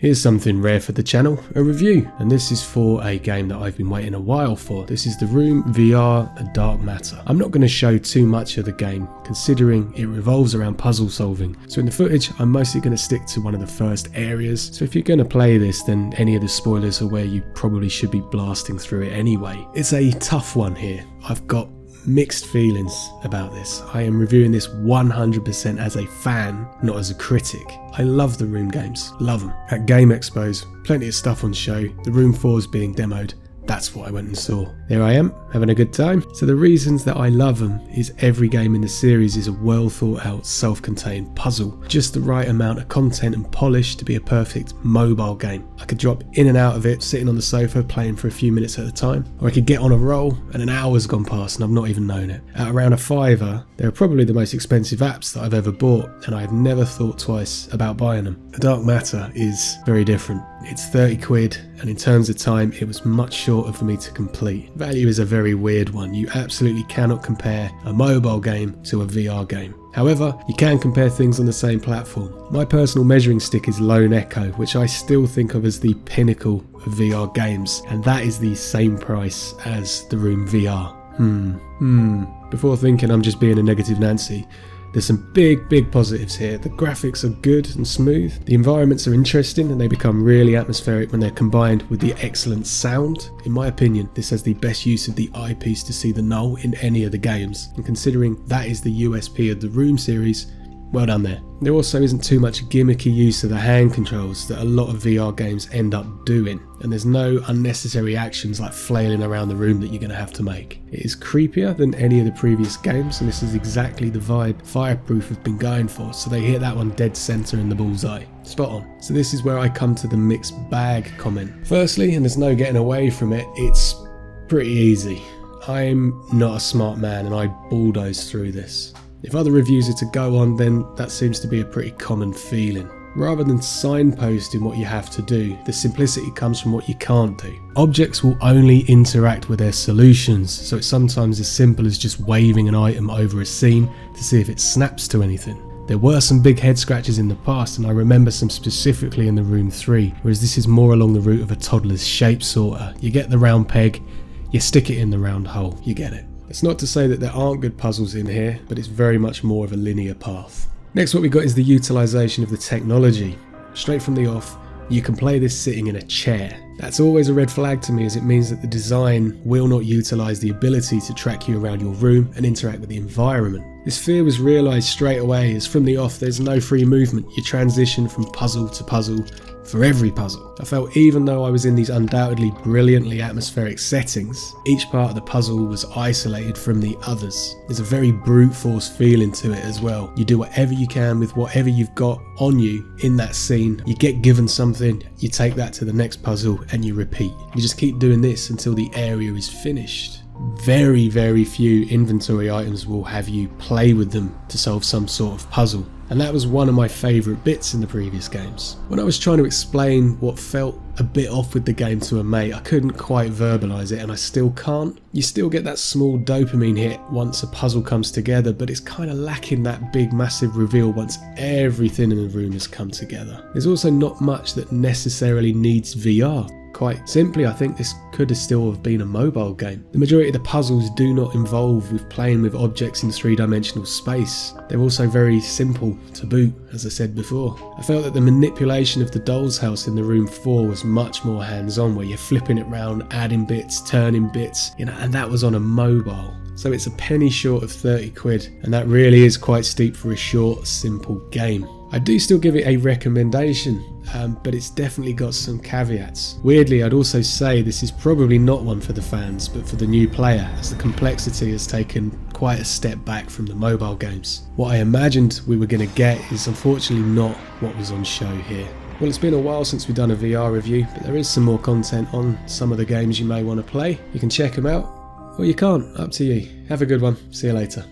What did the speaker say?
Here's something rare for the channel, a review, and this is for a game that I've been waiting a while for. This is the Room VR A Dark Matter. I'm not going to show too much of the game, considering it revolves around puzzle solving. So in the footage, I'm mostly going to stick to one of the first areas. So if you're going to play this, then any of the spoilers are where you probably should be blasting through it anyway. It's a tough one here. I've got mixed feelings about this. I am reviewing this 100% as a fan, not as a critic. I love the Room games, love them. At Game Expos, plenty of stuff on show. The Room 4 is being demoed. That's what I went and saw. There I am, having a good time. So the reasons that I love them is every game in the series is a well thought out, self-contained puzzle. Just the right amount of content and polish to be a perfect mobile game. I could drop in and out of it, sitting on the sofa, playing for a few minutes at a time. Or I could get on a roll and an hour's gone past and I've not even known it. At around a £5, they're probably the most expensive apps that I've ever bought, and I've never thought twice about buying them. A Dark Matter is very different. It's 30 quid, and in terms of time, it was much shorter for me to complete. Value is a very weird one. You absolutely cannot compare a mobile game to a VR game. However, you can compare things on the same platform. My personal measuring stick is Lone Echo, which I still think of as the pinnacle of VR games, and that is the same price as the Room VR. Before thinking I'm just being a negative Nancy, there's some big positives here. The graphics are good and smooth, the environments are interesting, and they become really atmospheric when they're combined with the excellent sound. In my opinion, this has the best use of the eyepiece to see the null in any of the games, and considering that is the USP of the Room series, well done there. There also isn't too much gimmicky use of the hand controls that a lot of VR games end up doing, and there's no unnecessary actions like flailing around the room that you're going to have to make. It is creepier than any of the previous games, and this is exactly the vibe Fireproof have been going for, so they hit that one dead centre in the bullseye. Spot on. So this is where I come to the mixed bag comment. Firstly, and there's no getting away from it, it's pretty easy. I'm not a smart man and I bulldoze through this. If other reviews are to go on, then that seems to be a pretty common feeling. Rather than signposting what you have to do, the simplicity comes from what you can't do. Objects will only interact with their solutions, so it's sometimes as simple as just waving an item over a scene to see if it snaps to anything. There were some big head scratches in the past, and I remember some specifically in the Room 3, whereas this is more along the route of a toddler's shape sorter. You get the round peg, you stick it in the round hole, you get it. It's not to say that there aren't good puzzles in here, but it's very much more of a linear path. Next, what we got is the utilisation of the technology. Straight from the off, you can play this sitting in a chair. That's always a red flag to me, as it means that the design will not utilise the ability to track you around your room and interact with the environment. This fear was realised straight away, as from the off there's no free movement. You transition from puzzle to puzzle for every puzzle. I felt even though I was in these undoubtedly brilliantly atmospheric settings, each part of the puzzle was isolated from the others. There's a very brute force feeling to it as well. You do whatever you can with whatever you've got on you in that scene. You get given something, you take that to the next puzzle and you repeat. You just keep doing this until the area is finished. Very few inventory items will have you play with them to solve some sort of puzzle, and that was one of my favourite bits in the previous games. When I was trying to explain what felt a bit off with the game to a mate, I couldn't quite verbalise it, and I still can't. You still get that small dopamine hit once a puzzle comes together, but it's kind of lacking that big massive reveal once everything in the room has come together. There's also not much that necessarily needs VR. Quite simply, I think this could have still have been a mobile game. The majority of the puzzles do not involve with playing with objects in three-dimensional space. They're also very simple to boot, as I said before. I felt that the manipulation of the doll's house in the Room 4 was much more hands-on, where you're flipping it round, adding bits, turning bits, and that was on a mobile. So it's a penny short of 30 quid, and that really is quite steep for a short, simple game. I do still give it a recommendation, but it's definitely got some caveats. Weirdly, I'd also say this is probably not one for the fans, but for the new player, as the complexity has taken quite a step back from the mobile games. What I imagined we were going to get is unfortunately not what was on show here. Well, it's been a while since we've done a VR review, but there is some more content on some of the games you may want to play. You can check them out, or you can't, up to you. Have a good one, see you later.